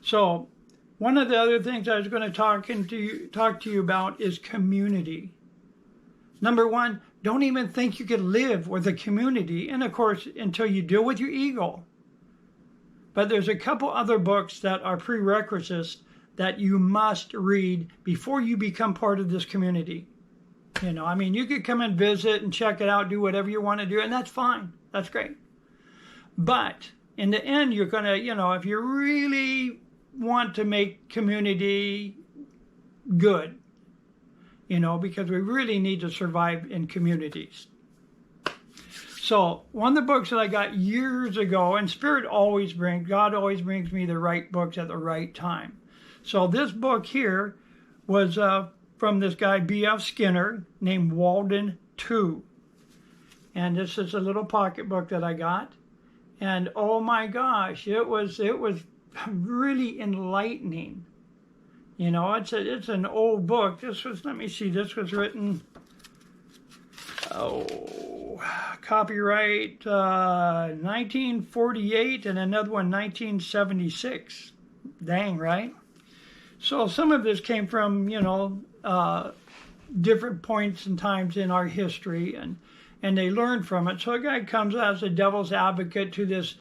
So one of the other things I was going to talk to you about is community. Number one, don't even think you could live with a community, and of course, until you deal with your ego. But there's a couple other books that are prerequisites that you must read before you become part of this community. You know, I mean, you could come and visit and check it out, do whatever you want to do, and that's fine. That's great. But in the end, you're going to, you know, if you really want to make community good, you know, because we really need to survive in communities. So one of the books that I got years ago, and God always brings me the right books at the right time. So this book here was from this guy, B.F. Skinner, named Walden 2. And this is a little pocketbook that I got. And oh my gosh, it was really enlightening. You know, it's an old book. This was written, copyright 1948 and another one 1976. Dang, right? So some of this came from, you know, different points and times in our history, and they learned from it. So a guy comes as a devil's advocate to this.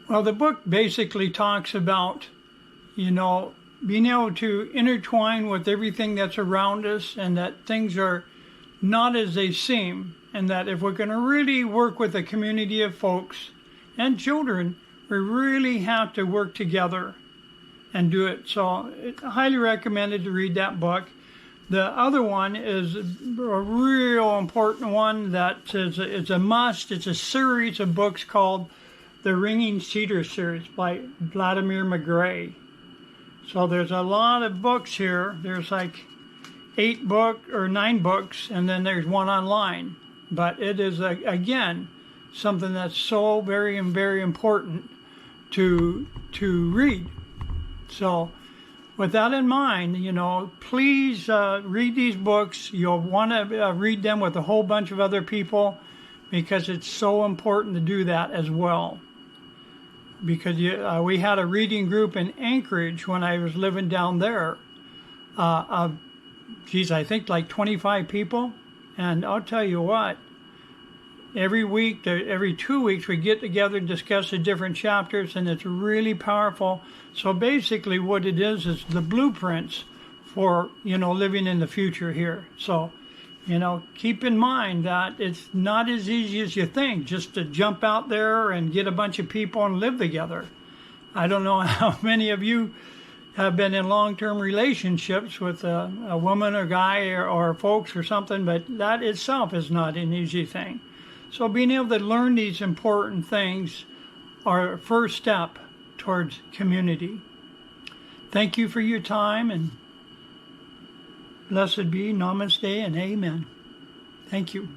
Well, the book basically talks about, you know, being able to intertwine with everything that's around us, and that things are not as they seem, and that if we're going to really work with a community of folks and children, we really have to work together and do it. So it's highly recommended to read that book. The other one is a real important one that is a must. It's a series of books called the Ringing Cedar series by Vladimir McGray. So there's a lot of books here. There's like 9 books, and then there's one online. But it is, again, something that's so very, very important to read. So with that in mind, you know, please read these books. You'll want to read them with a whole bunch of other people, because it's so important to do that as well. Because we had a reading group in Anchorage when I was living down there. I think like 25 people. And I'll tell you what, every 2 weeks, we get together and discuss the different chapters, and it's really powerful. So basically what it is the blueprints for, you know, living in the future here. So, you know, keep in mind that it's not as easy as you think just to jump out there and get a bunch of people and live together. I don't know how many of you have been in long-term relationships with a woman or guy or folks or something, but that itself is not an easy thing. So being able to learn these important things are a first step towards community. Thank you for your time, and blessed be, namaste, and amen. Thank you.